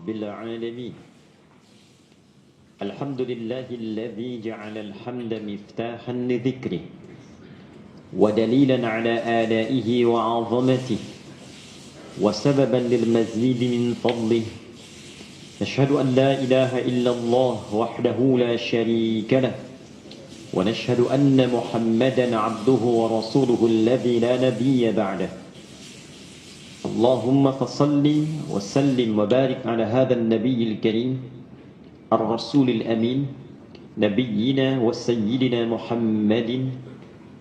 رب العالمين. الحمد لله الذي جعل الحمد مفتاحا لذكره ودليلا على آلائه وعظمته وسببا للمزيد من فضله. نشهد أن لا إله إلا الله وحده لا شريك له ونشهد أن محمدا عبده ورسوله الذي لا نبي بعده. اللهم فصل وسلم وبارك على هذا النبي الكريم الرسول الأمين نبينا وسيدنا محمد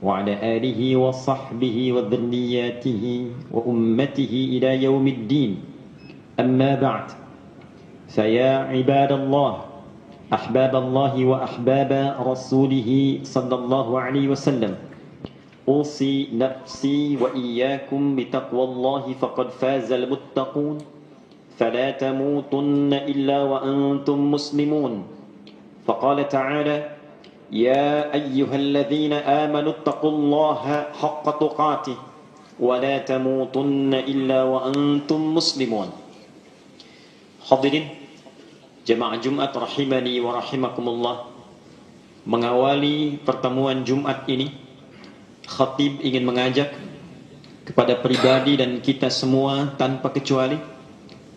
وعلى آله وصحبه وذرياته وأمته إلى يوم الدين. أما بعد، فيا عباد الله أحباب الله وأحباب رسوله صلى الله عليه وسلم، أوصي نفسي وإياكم بتقوى الله فقد فاز المتقون، فلا تموتن إلا وأنتم مسلمون. فقال تعالى: يا أيها الذين آمنوا اتقوا الله حق تقاته ولا تموتن إلا وأنتم مسلمون. Hadirin jemaah Jumat rahimani wa rahimakumullah, mengawali pertemuan Jumat ini, khatib ingin mengajak kepada pribadi dan kita semua tanpa kecuali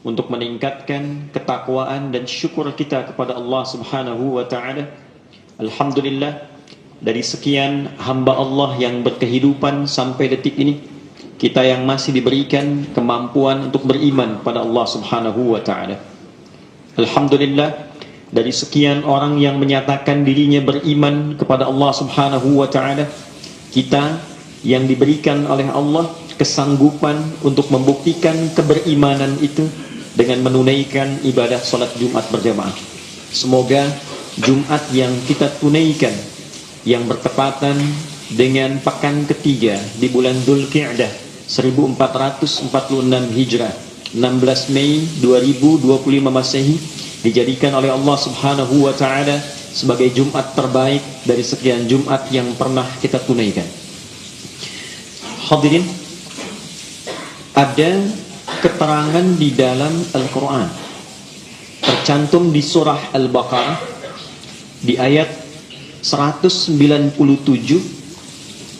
untuk meningkatkan ketakwaan dan syukur kita kepada Allah Subhanahu wa taala. Alhamdulillah, dari sekian hamba Allah yang berkehidupan sampai detik ini, kita yang masih diberikan kemampuan untuk beriman pada Allah Subhanahu wa taala. Alhamdulillah, dari sekian orang yang menyatakan dirinya beriman kepada Allah Subhanahu wa taala, kita yang diberikan oleh Allah kesanggupan untuk membuktikan keberimanan itu dengan menunaikan ibadah salat Jumat berjamaah. Semoga Jumat yang kita tunaikan yang bertepatan dengan pekan ketiga di bulan Dzulqa'dah 1446 Hijrah, 16 Mei 2025 Masehi, dijadikan oleh Allah Subhanahu wa taala sebagai Jumat terbaik dari sekian Jumat yang pernah kita tunaikan. Hadirin, ada keterangan di dalam Al-Quran tercantum di surah Al-Baqarah di ayat 197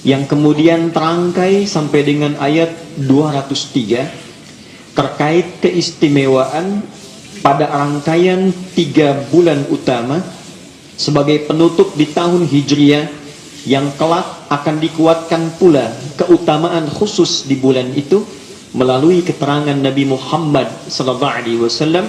yang kemudian terangkai sampai dengan ayat 203 terkait keistimewaan pada rangkaian 3 bulan utama sebagai penutup di tahun Hijriah yang kelak akan dikuatkan pula keutamaan khusus di bulan itu melalui keterangan Nabi Muhammad sallallahu alaihi wasallam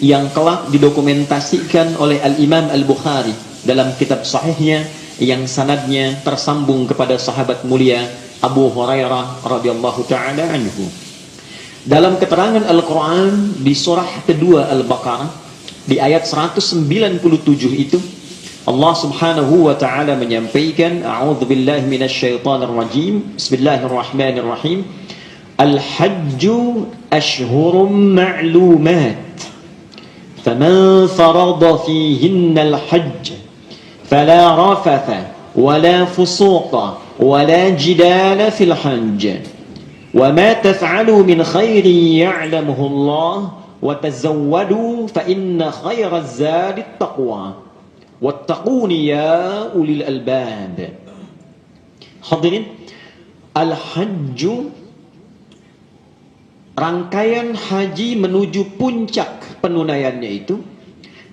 yang kelak didokumentasikan oleh Al-Imam Al-Bukhari dalam kitab sahihnya yang sanadnya tersambung kepada sahabat mulia Abu Hurairah radhiyallahu taala anhu. Dalam keterangan Al-Quran di surah kedua Al-Baqarah di ayat 197 itu, Allah Subhanahu wa taala menyampaikan, a'udzubillahi minasyaitonir rajim, bismillahirrahmanirrahim, al-hajju ashhurum ma'lumat, faman farada fihinna al-hajj fala rafatha wala fusuqa wala jidala fil hajj وَمَا تَفْعَلُوا مِنْ خَيْرٍ يَعْلَمُهُ اللَّهُ وَتَزَوَّدُوا فَإِنَّ خَيْرَ الزَّادِ التَّقْوَى وَاتَّقُونِ يَا أُولِي الْأَلْبَابِ. Hadirin, al-hajju, rangkaian haji menuju puncak penunaiannya itu,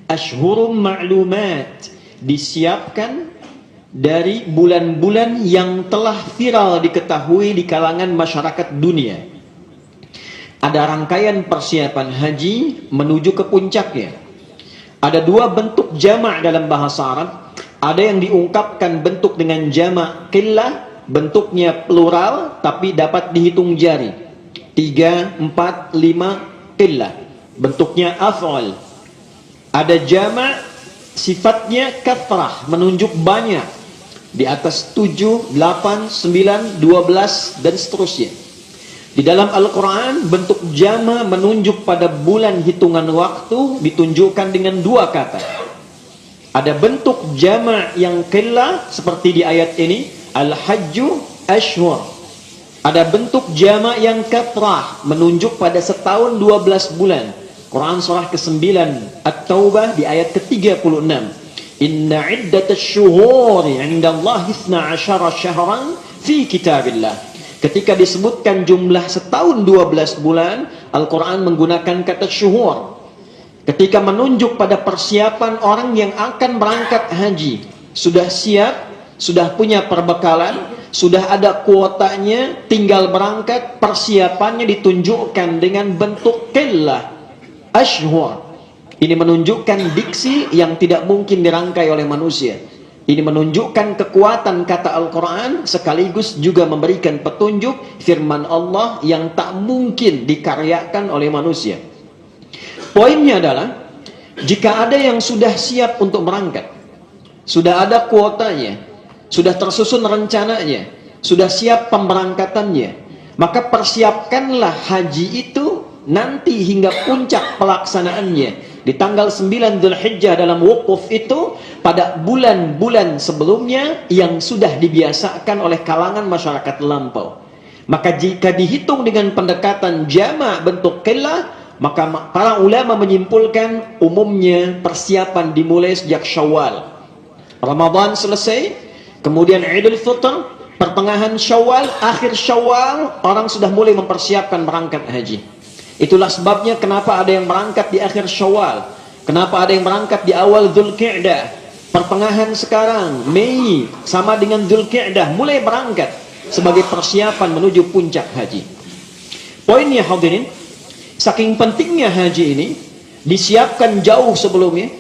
ashhurum ma'lumat, disiapkan dari bulan-bulan yang telah viral diketahui di kalangan masyarakat dunia. Ada rangkaian persiapan haji menuju ke puncaknya. Ada 2 bentuk jamak dalam bahasa Arab. Ada yang diungkapkan bentuk dengan jamak qillah, bentuknya plural tapi dapat dihitung jari. 3, 4, 5 qillah, bentuknya af'al. Ada jamak sifatnya kathrah, menunjuk banyak, di atas 7, 8, 9, 12 dan seterusnya. Di dalam Al-Quran bentuk jama menunjuk pada bulan hitungan waktu ditunjukkan dengan 2 kata. Ada bentuk jama yang qillah seperti di ayat ini, al-hajju ashhur. Ada bentuk jama yang kathrah menunjuk pada setahun 12 bulan, Quran surah ke-9 At-Taubah di ayat ke-36. Inna iddatasy syuhuri 'indallahi 12 syahran fi kitabillah. Ketika disebutkan jumlah setahun 12 bulan, Al-Quran menggunakan kata syuhur. Ketika menunjuk pada persiapan orang yang akan berangkat haji, sudah siap, sudah punya perbekalan, sudah ada kuotanya, tinggal berangkat, persiapannya ditunjukkan dengan bentuk qillah, ashhur. Ini menunjukkan diksi yang tidak mungkin dirangkai oleh manusia. Ini menunjukkan kekuatan kata Al-Quran, sekaligus juga memberikan petunjuk firman Allah yang tak mungkin dikaryakan oleh manusia. Poinnya adalah, jika ada yang sudah siap untuk berangkat, sudah ada kuotanya, sudah tersusun rencananya, sudah siap pemberangkatannya, maka persiapkanlah haji itu nanti hingga puncak pelaksanaannya di tanggal 9 Dzulhijjah dalam wukuf itu, pada bulan-bulan sebelumnya yang sudah dibiasakan oleh kalangan masyarakat lampau. Maka jika dihitung dengan pendekatan jama' bentuk qillah, maka para ulama menyimpulkan umumnya persiapan dimulai sejak Syawal. Ramadan selesai, kemudian Idul Fitr, pertengahan Syawal, akhir Syawal, orang sudah mulai mempersiapkan berangkat haji. Itulah sebabnya kenapa ada yang berangkat di akhir Syawal, kenapa ada yang berangkat di awal Dzulqa'dah. Pertengahan sekarang, Mei sama dengan Dzulqa'dah, mulai berangkat sebagai persiapan menuju puncak haji. Poinnya hadirin, saking pentingnya haji ini, disiapkan jauh sebelumnya,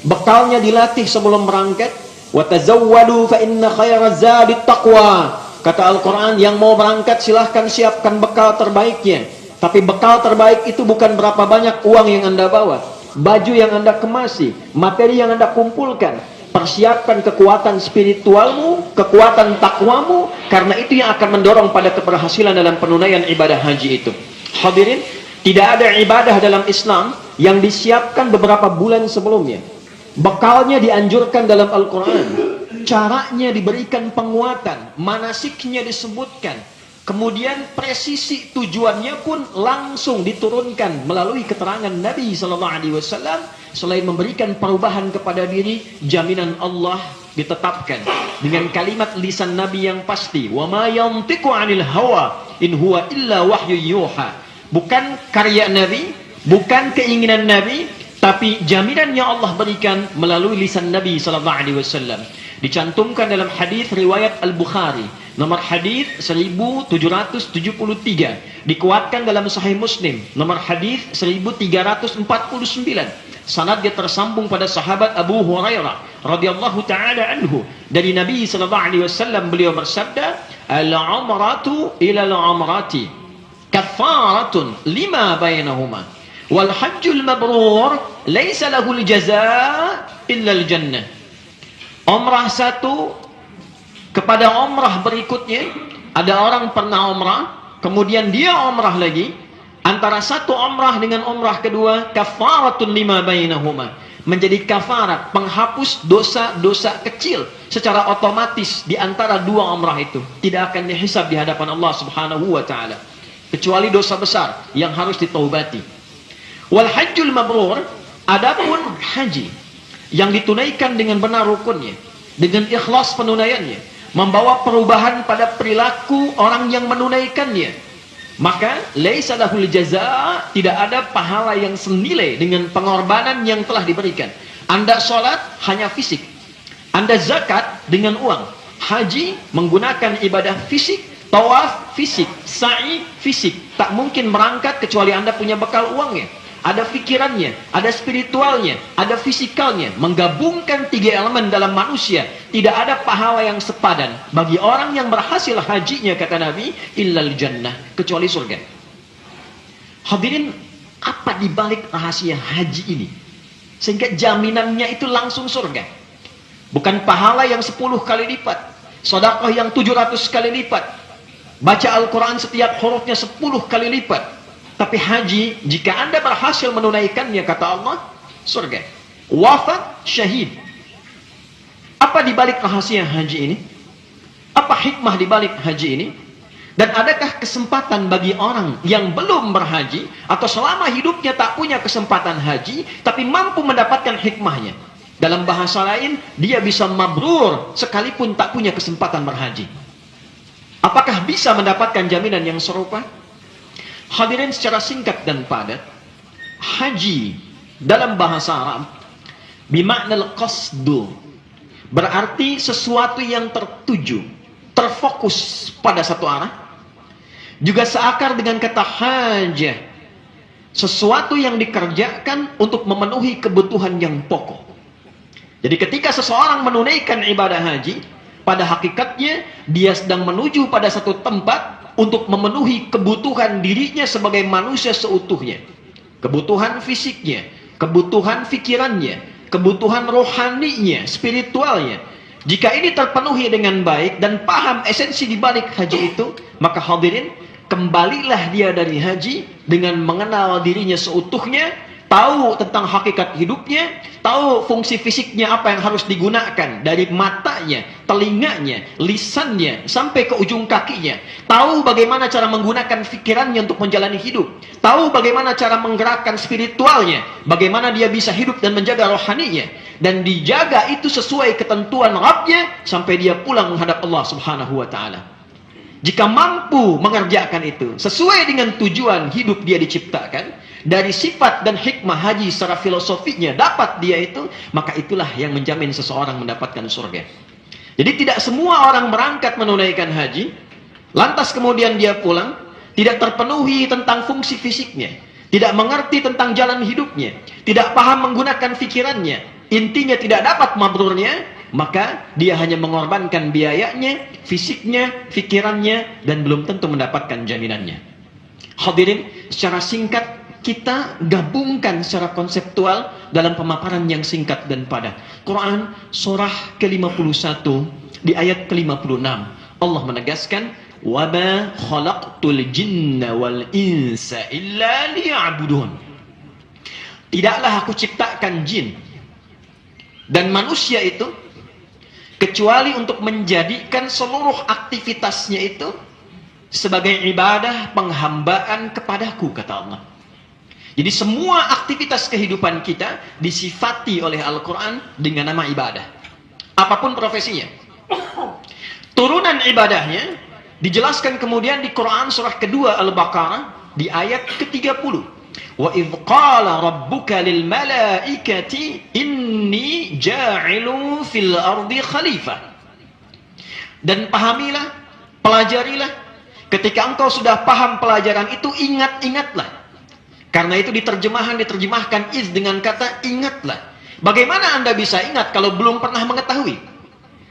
bekalnya dilatih sebelum berangkat. Wa tazawwadu fa inna khairaz zadit taqwa. Kata Al-Quran, yang mau berangkat silahkan siapkan bekal terbaiknya. Tapi bekal terbaik itu bukan berapa banyak uang yang Anda bawa, baju yang Anda kemasi, materi yang Anda kumpulkan. Persiapkan kekuatan spiritualmu, kekuatan takwamu, karena itu yang akan mendorong pada keberhasilan dalam penunaian ibadah haji itu. Hadirin, tidak ada ibadah dalam Islam yang disiapkan beberapa bulan sebelumnya. Bekalnya dianjurkan dalam Al-Quran. Caranya diberikan penguatan, manasiknya disebutkan. Kemudian presisi tujuannya pun langsung diturunkan melalui keterangan Nabi SAW. Selain memberikan perubahan kepada diri, jaminan Allah ditetapkan dengan kalimat lisan Nabi yang pasti. Wa ma yantiqu 'anil hawa in huwa illa wahyu yuha. Bukan karya Nabi, bukan keinginan Nabi, tapi jaminan yang Allah berikan melalui lisan Nabi SAW. Dicantumkan dalam hadis riwayat Al-Bukhari, nomor hadis 1773, dikuatkan dalam Sahih Muslim, nomor hadis 1349. Sanadnya tersambung pada sahabat Abu Hurairah radhiyallahu taala anhu, dari Nabi SAW. Beliau bersabda, al-umratu ila al-umrati kafaratun lima bainahuma wal hajjul mabrur laisa lahul jazaa illa al-jannah. Umrah satu kepada umrah berikutnya. Ada orang pernah umrah, kemudian dia umrah lagi. Antara satu umrah dengan umrah kedua, kafaratun lima bainahuma, menjadi kafarat, penghapus dosa-dosa kecil secara otomatis di antara dua umrah itu. Tidak akan dihisab di hadapan Allah Subhanahu wa taala, kecuali dosa besar yang harus ditaubati. Wal hajjul mabrur, adapun haji yang ditunaikan dengan benar rukunnya, dengan ikhlas penunaiannya, membawa perubahan pada perilaku orang yang menunaikannya, maka laisa lahul jazaa, tidak ada pahala yang senilai dengan pengorbanan yang telah diberikan. Anda sholat hanya fisik, Anda zakat dengan uang, haji menggunakan ibadah fisik, tawaf fisik, sa'i fisik. Tak mungkin berangkat kecuali Anda punya bekal uangnya. Ada pikirannya, ada spiritualnya, ada fisikalnya. Menggabungkan tiga elemen dalam manusia, tidak ada pahala yang sepadan bagi orang yang berhasil hajinya, kata Nabi, illal jannah, kecuali surga. Hadirin, apa dibalik rahasia haji ini sehingga jaminannya itu langsung surga? Bukan pahala yang 10 kali lipat, sedekah yang 700 kali lipat, baca Al-Quran setiap hurufnya 10 kali lipat. Tapi haji, jika Anda berhasil menunaikannya, kata Allah, surga. Wafat syahid. Apa dibalik rahasia haji ini? Apa hikmah dibalik haji ini? Dan adakah kesempatan bagi orang yang belum berhaji atau selama hidupnya tak punya kesempatan haji tapi mampu mendapatkan hikmahnya? Dalam bahasa lain, dia bisa mabrur sekalipun tak punya kesempatan berhaji. Apakah bisa mendapatkan jaminan yang serupa? Hadirin, secara singkat dan padat, haji dalam bahasa Arab bimaknal qasdu, berarti sesuatu yang tertuju, terfokus pada satu arah. Juga seakar dengan kata hajah, sesuatu yang dikerjakan untuk memenuhi kebutuhan yang pokok. Jadi ketika seseorang menunaikan ibadah haji, pada hakikatnya dia sedang menuju pada satu tempat untuk memenuhi kebutuhan dirinya sebagai manusia seutuhnya. Kebutuhan fisiknya, kebutuhan pikirannya, kebutuhan rohaninya, spiritualnya. Jika ini terpenuhi dengan baik dan paham esensi di balik haji itu, maka hadirin, kembalilah dia dari haji dengan mengenal dirinya seutuhnya, tahu tentang hakikat hidupnya, tahu fungsi fisiknya apa yang harus digunakan, dari matanya, telinganya, lisannya, sampai ke ujung kakinya. Tahu bagaimana cara menggunakan pikirannya untuk menjalani hidup. Tahu bagaimana cara menggerakkan spiritualnya, bagaimana dia bisa hidup dan menjaga rohaninya. Dan dijaga itu sesuai ketentuan Rabbnya sampai dia pulang menghadap Allah Subhanahu wa ta'ala. Jika mampu mengerjakan itu sesuai dengan tujuan hidup dia diciptakan, dari sifat dan hikmah haji secara filosofinya dapat dia itu, maka itulah yang menjamin seseorang mendapatkan surga. Jadi tidak semua orang berangkat menunaikan haji, lantas kemudian dia pulang, tidak terpenuhi tentang fungsi fisiknya, tidak mengerti tentang jalan hidupnya, tidak paham menggunakan pikirannya, intinya tidak dapat mabrurnya, maka dia hanya mengorbankan biayanya, fisiknya, pikirannya, dan belum tentu mendapatkan jaminannya. Hadirin, secara singkat kita gabungkan secara konseptual dalam pemaparan yang singkat dan padat. Quran surah ke-51 di ayat ke-56. Allah menegaskan, "Wa ma khalaqtul jinna wal insa illa liya'budun." Tidaklah aku ciptakan jin dan manusia itu kecuali untuk menjadikan seluruh aktivitasnya itu sebagai ibadah penghambaan kepadaku, kata Allah. Jadi semua aktivitas kehidupan kita disifati oleh Al-Quran dengan nama ibadah. Apapun profesinya. Turunan ibadahnya dijelaskan kemudian di Quran surah kedua Al-Baqarah di ayat ke-30. Wa idh qala rabbuka lil malaikati inni ja'ilu fil ardi khalifah. Dan pahamilah, pelajarilah. Ketika engkau sudah paham pelajaran itu, ingat-ingatlah. Karena itu diterjemahkan iz dengan kata ingatlah. Bagaimana Anda bisa ingat kalau belum pernah mengetahui?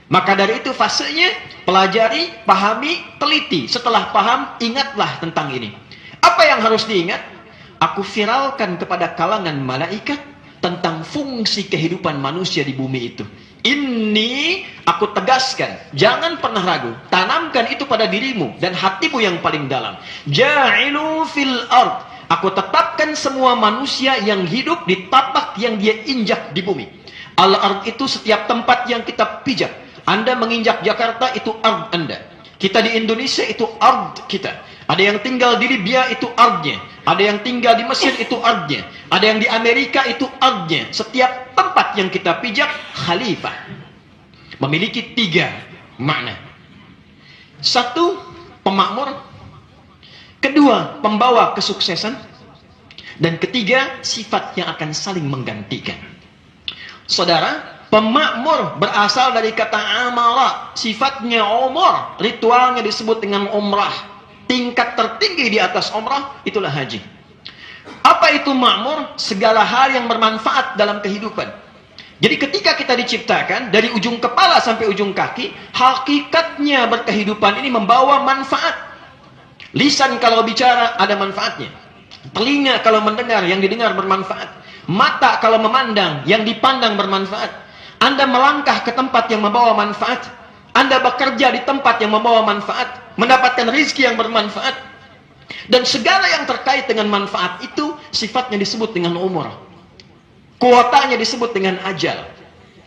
Maka dari itu fasenya pelajari, pahami, teliti. Setelah paham, ingatlah tentang ini. Apa yang harus diingat? Aku viralkan kepada kalangan malaikat tentang fungsi kehidupan manusia di bumi itu. Ini aku tegaskan, jangan pernah ragu. Tanamkan itu pada dirimu dan hatimu yang paling dalam. Ja'ilu fil ard. Aku tetapkan semua manusia yang hidup di tapak yang dia injak di bumi. Al-ard itu setiap tempat yang kita pijak. Anda menginjak Jakarta, itu ard Anda. Kita di Indonesia, itu ard kita. Ada yang tinggal di Libya, itu ardnya. Ada yang tinggal di Mesir, itu ardnya. Ada yang di Amerika, itu ardnya. Setiap tempat yang kita pijak, khalifah. Memiliki 3 makna. 1, pemakmur. 2, pembawa kesuksesan. Dan 3, sifat yang akan saling menggantikan. Saudara, pemakmur berasal dari kata amara. Sifatnya umur. Ritualnya disebut dengan umrah. Tingkat tertinggi di atas umrah, itulah haji. Apa itu makmur? Segala hal yang bermanfaat dalam kehidupan. Jadi ketika kita diciptakan, dari ujung kepala sampai ujung kaki, hakikatnya berkehidupan ini membawa manfaat. Lisan kalau bicara ada manfaatnya. Telinga kalau mendengar, yang didengar bermanfaat. Mata kalau memandang, yang dipandang bermanfaat. Anda melangkah ke tempat yang membawa manfaat. Anda bekerja di tempat yang membawa manfaat. Mendapatkan rezeki yang bermanfaat. Dan segala yang terkait dengan manfaat itu sifatnya disebut dengan umur. Kuotanya disebut dengan ajal.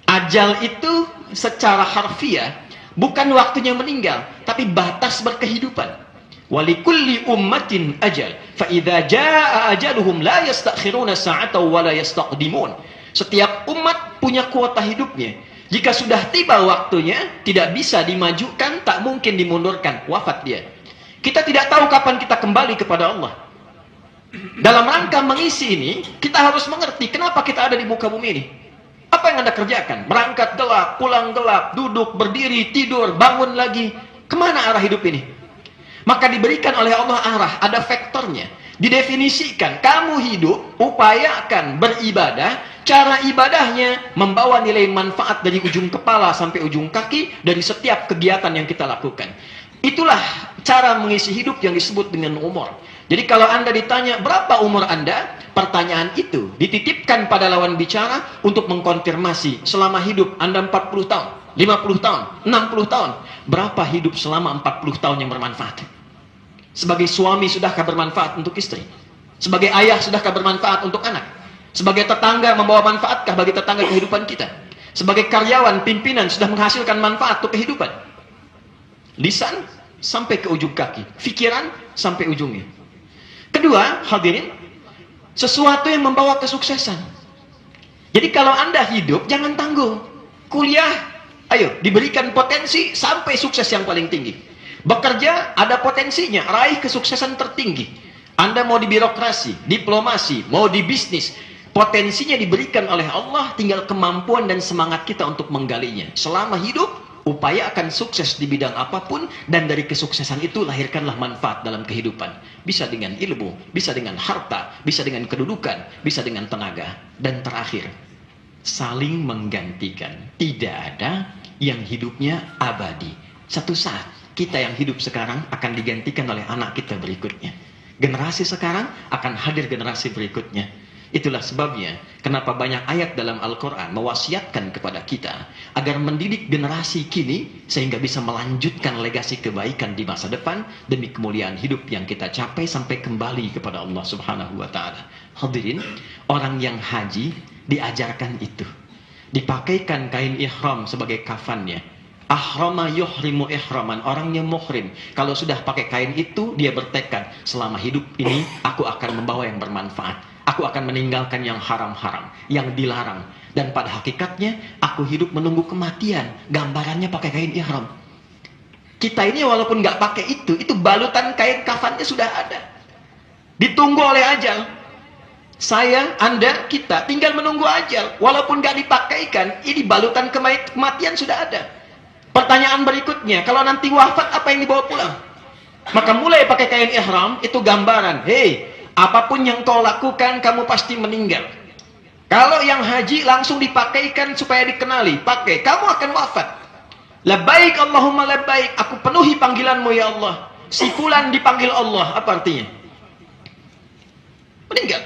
Ajal itu secara harfiah bukan waktunya meninggal, tapi batas berkehidupan. Walikulli ummatin ajal. Fa idza jaa ajaluhum la yastakhiruna sa'atan wa la yastaqdimun. Setiap umat punya kuota hidupnya. Jika sudah tiba waktunya, tidak bisa dimajukan, tak mungkin dimundurkan. Wafat dia. Kita tidak tahu kapan kita kembali kepada Allah. Dalam rangka mengisi ini, kita harus mengerti kenapa kita ada di muka bumi ini. Apa yang Anda kerjakan? Berangkat gelap, pulang gelap, duduk, berdiri, tidur, bangun lagi. Kemana arah hidup ini? Maka diberikan oleh Allah arah, ada vektornya. Didefinisikan, kamu hidup, upayakan beribadah, cara ibadahnya membawa nilai manfaat dari ujung kepala sampai ujung kaki dari setiap kegiatan yang kita lakukan. Itulah cara mengisi hidup yang disebut dengan umur. Jadi kalau Anda ditanya berapa umur Anda, pertanyaan itu dititipkan pada lawan bicara untuk mengkonfirmasi selama hidup Anda 40 tahun, 50 tahun, 60 tahun. Berapa hidup selama 40 tahun yang bermanfaat? Sebagai suami sudahkah bermanfaat untuk istri? Sebagai ayah sudahkah bermanfaat untuk anak? Sebagai tetangga membawa manfaatkah bagi tetangga kehidupan kita? Sebagai karyawan, pimpinan sudah menghasilkan manfaat untuk kehidupan? Lisan sampai ke ujung kaki, pikiran sampai ujungnya. Kedua, hadirin, sesuatu yang membawa kesuksesan. Jadi kalau Anda hidup, jangan tanggung. Kuliah, ayo, diberikan potensi sampai sukses yang paling tinggi. Bekerja, ada potensinya, raih kesuksesan tertinggi. Anda mau di birokrasi, diplomasi, mau di bisnis, potensinya diberikan oleh Allah, tinggal kemampuan dan semangat kita untuk menggalinya. Selama hidup, upayakan sukses di bidang apapun, dan dari kesuksesan itu lahirkanlah manfaat dalam kehidupan. Bisa dengan ilmu, bisa dengan harta, bisa dengan kedudukan, bisa dengan tenaga. Dan terakhir, saling menggantikan. Tidak ada yang hidupnya abadi. Satu saat, kita yang hidup sekarang akan digantikan oleh anak kita berikutnya. Generasi sekarang akan hadir generasi berikutnya. Itulah sebabnya kenapa banyak ayat dalam Al-Quran mewasiatkan kepada kita agar mendidik generasi kini sehingga bisa melanjutkan legasi kebaikan di masa depan demi kemuliaan hidup yang kita capai sampai kembali kepada Allah Subhanahu wa Ta'ala. Hadirin, orang yang haji diajarkan itu, dipakaikan kain ihram sebagai kafannya. Ahrama yuhrimu ihraman, orang yang muhrim kalau sudah pakai kain itu, dia bertekad selama hidup ini aku akan membawa yang bermanfaat. Aku akan meninggalkan yang haram-haram, yang dilarang. Dan pada hakikatnya, aku hidup menunggu kematian. Gambarannya pakai kain ihram. Kita ini walaupun nggak pakai itu balutan kain kafannya sudah ada. Ditunggu oleh ajal. Saya, Anda, kita tinggal menunggu ajal. Walaupun nggak dipakaikan, ini balutan kematian sudah ada. Pertanyaan berikutnya, kalau nanti wafat, apa yang dibawa pulang? Maka mulai pakai kain ihram, itu gambaran. Hei, apapun yang kau lakukan, kamu pasti meninggal. Kalau yang haji langsung dipakaikan supaya dikenali, pakai, kamu akan wafat. Labbaik Allahumma labbaik, aku penuhi panggilanmu ya Allah. Si fulan dipanggil Allah, apa artinya? Meninggal.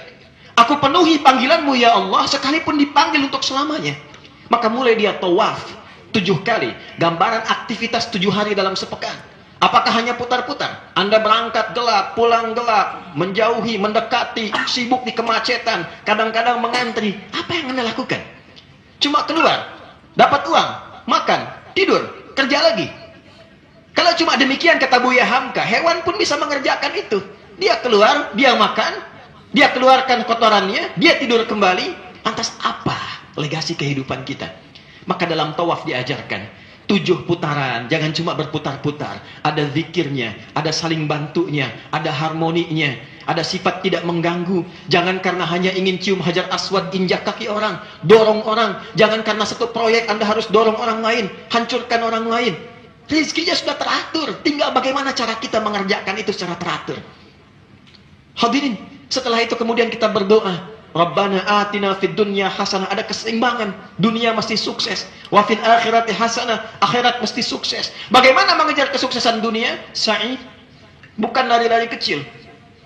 Aku penuhi panggilanmu ya Allah, sekalipun dipanggil untuk selamanya. Maka mulai dia tawaf 7 kali, gambaran aktivitas 7 hari dalam sepekan. Apakah hanya putar-putar? Anda berangkat gelap, pulang gelap, menjauhi, mendekati, sibuk di kemacetan, kadang-kadang mengantri. Apa yang Anda lakukan? Cuma keluar, dapat uang, makan, tidur, kerja lagi. Kalau cuma demikian, kata Buya Hamka, hewan pun bisa mengerjakan itu. Dia keluar, dia makan, dia keluarkan kotorannya, dia tidur kembali. Lantas apa legasi kehidupan kita? Maka dalam tawaf diajarkan 7 putaran, jangan cuma berputar-putar. Ada zikirnya, ada saling bantunya, ada harmoninya, ada sifat tidak mengganggu. Jangan karena hanya ingin cium hajar aswad, injak kaki orang, dorong orang. Jangan karena satu proyek Anda harus dorong orang lain, hancurkan orang lain. Rizkinya sudah teratur, tinggal bagaimana cara kita mengerjakan itu secara teratur. Hadirin, setelah itu kemudian kita berdoa, Rabbana atina fid dunya hasanah, ada keseimbangan, dunia mesti sukses. Wa fil akhirati hasanah, akhirat mesti sukses. Bagaimana mengejar kesuksesan dunia? Sa'i, bukan lari-lari kecil.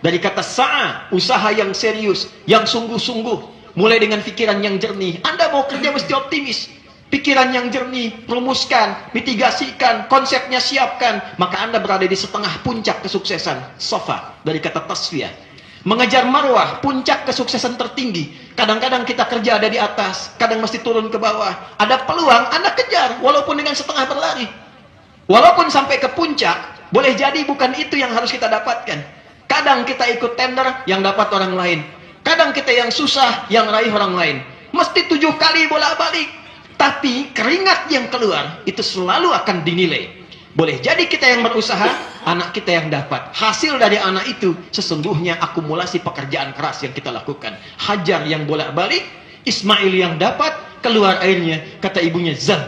Dari kata sa'a, usaha yang serius, yang sungguh-sungguh, mulai dengan pikiran yang jernih. Anda mau kerja mesti optimis. Pikiran yang jernih, rumuskan, mitigasikan, konsepnya siapkan. Maka Anda berada di setengah puncak kesuksesan. Sofa, dari kata tasfiyah. Mengejar marwah, puncak kesuksesan tertinggi. Kadang-kadang kita kerja ada di atas, kadang mesti turun ke bawah. Ada peluang, Anda kejar, walaupun dengan setengah berlari. Walaupun sampai ke puncak, Boleh jadi bukan itu yang harus kita dapatkan. Kadang kita ikut tender, yang dapat orang lain. Kadang kita yang susah, yang raih orang lain. Mesti 7 kali bolak-balik. Tapi keringat yang keluar, itu selalu akan dinilai. Boleh jadi kita yang berusaha, anak kita yang dapat. Hasil dari anak itu, sesungguhnya akumulasi pekerjaan keras yang kita lakukan. Hajar yang bolak-balik, Ismail yang dapat, keluar airnya. Kata ibunya, zam,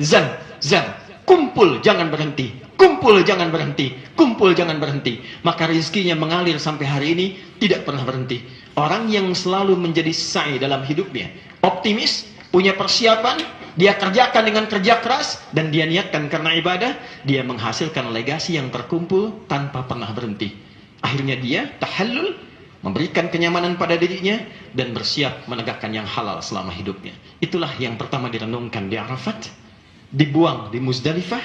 zam, zam. Kumpul, jangan berhenti. Kumpul, jangan berhenti. Kumpul, jangan berhenti. Maka rezekinya mengalir sampai hari ini, tidak pernah berhenti. Orang yang selalu menjadi sa'i dalam hidupnya, optimis, punya persiapan, dia kerjakan dengan kerja keras, dan dia niatkan karena ibadah, dia menghasilkan legasi yang terkumpul tanpa pernah berhenti. Akhirnya dia tahallul, memberikan kenyamanan pada dirinya, dan bersiap menegakkan yang halal selama hidupnya. Itulah yang pertama direnungkan di Arafat, dibuang di Muzdalifah,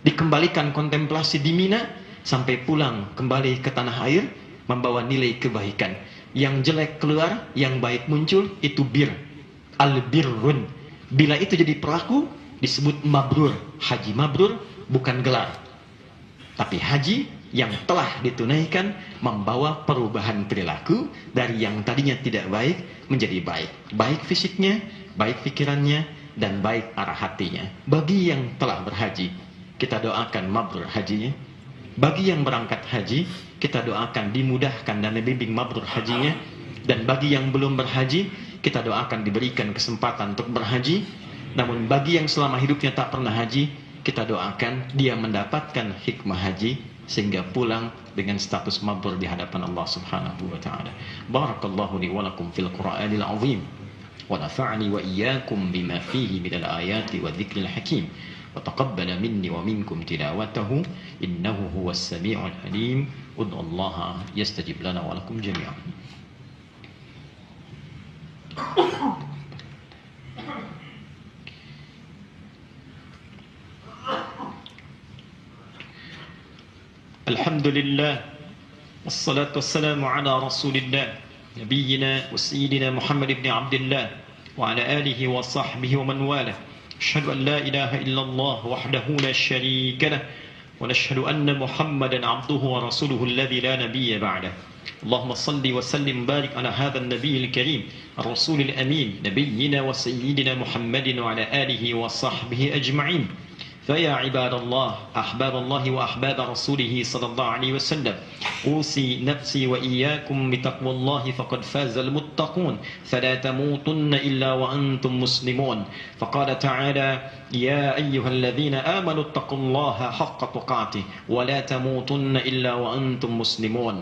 dikembalikan kontemplasi di Mina, sampai pulang kembali ke tanah air, membawa nilai kebaikan. Yang jelek keluar, yang baik muncul, itu bir. Al-birrun. Bila itu jadi pelaku, disebut mabrur. Haji mabrur bukan gelar, tapi haji yang telah ditunaikan, membawa perubahan perilaku dari yang tadinya tidak baik menjadi baik. Baik fisiknya, baik pikirannya, dan baik arah hatinya. Bagi yang telah berhaji, kita doakan mabrur hajinya. Bagi yang berangkat haji, kita doakan dimudahkan dan dibimbing mabrur hajinya. Dan bagi yang belum berhaji, kita doakan diberikan kesempatan untuk berhaji. Namun bagi yang selama hidupnya tak pernah haji, kita doakan dia mendapatkan hikmah haji sehingga pulang dengan status mabrur di hadapan Allah Subhanahu wa taala. Barakallahu li wa lakum fil Qur'anil azim wa nafa'ani wa iyyakum bima fihi minal ayati wa dzikril hakim. Wa taqabbala minni wa minkum tilawatahu innahu huwas samiul alim. Ud'ullaha yastajib lana wa lakum jami'an. Alhamdulillah, wassalatu wassalamu ala rasulillah, nabiyyina wa sayyidina Muhammad ibn Abdullah wa ala alihi wa sahbihi wa man wala. Asyhadu an la ilaha illallah wahdahu la syarika lah, wa nashhadu anna Muhammadan abduhu wa rasuluhu alladhi la nabiyya ba'dah. اللهم صل وسلم وبارك على هذا النبي الكريم الرسول الأمين نبينا وسيدنا محمد وعلى آله وصحبه أجمعين. فيا عباد الله أحباب الله وأحباب رسوله صلى الله عليه وسلم، أوصي نفسي وإياكم بتقوى الله فقد فاز المتقون، فلا تموتن إلا وأنتم مسلمون. فقال تعالى: يا أيها الذين آمنوا اتقوا الله حق تقاته ولا تموتن إلا وأنتم مسلمون.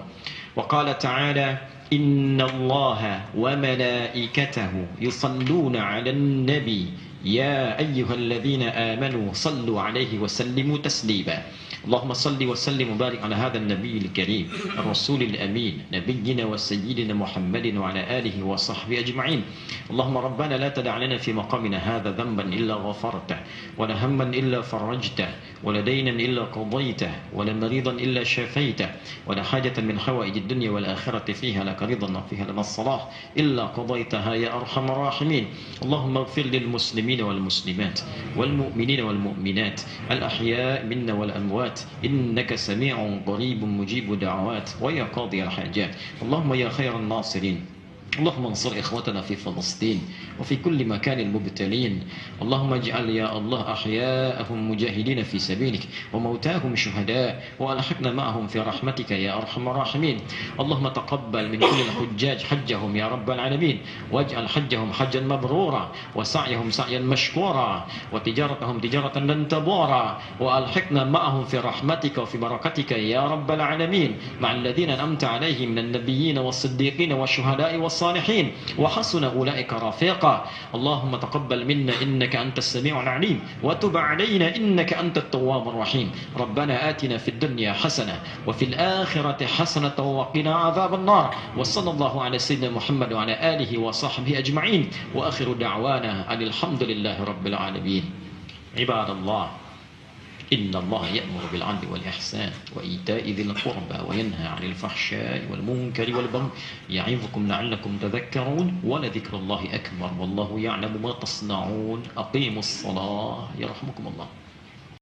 وقال تعالى: إن الله وملائكته يصلون على النبي يا أيها الذين آمنوا صلوا عليه وسلموا تسليما. اللهم صل وسلم وبارك على هذا النبي الكريم الرسول الأمين نبينا وسيدنا محمد وعلى آله وصحبه أجمعين. اللهم ربنا لا تدع لنا في مقامنا هذا ذنبا إلا غفرته، ولا هما إلا فرجته، ولا دينا إلا قضيته، ولا مريضا إلا شفيته، ولا حاجة من حوائج الدنيا والآخرة فيها لك رضا وفيها لنا الصلاح إلا قضيتها يا أرحم الراحمين. اللهم اغفر للمسلمين والمسلمات والمؤمنين والمؤمنات الأحياء منا والأموات إنك سميع قريب مجيب دعوات ويا قاضي الحاجات. اللهم يا خير الناصرين، اللهم انصر إخوتنا في فلسطين وفي كل مكان المبتلين. اللهم اجعل يا الله أحياءهم مجاهدين في سبيلك وموتاهم شهداء وألحقنا معهم في رحمتك يا أرحم الراحمين. اللهم تقبل من كل الحجاج حجهم يا رب العالمين، واجعل حجهم حجا مبرورا وسعيهم سعيا مشكورا وتجارتهم تجارة لن تبورا، وألحقنا معهم في رحمتك وفي بركتك يا رب العالمين مع الذين أنعمت عليهم من النبيين والصديقين والشهداء والصالحين وحسن أولئك رفيقا. اللهم تقبل منا إنك أنت السميع العليم وتب علينا إنك أنت التواب الرحيم. ربنا آتنا في الدنيا حسنة وفي الآخرة حسنة وقنا عذاب النار. وصلى الله على سيدنا محمد وعلى آله وصحبه أجمعين، وآخر دعوانا أن الحمد لله رب العالمين. عباد الله، إن الله يأمر بالعدل والإحسان وإيتاء ذي القربى وينهى عن الفحشاء والمنكر والبغي يعظكم لعلكم تذكرون، ولذكر الله أكبر والله يعلم ما تصنعون. أقيموا الصلاة يرحمكم الله.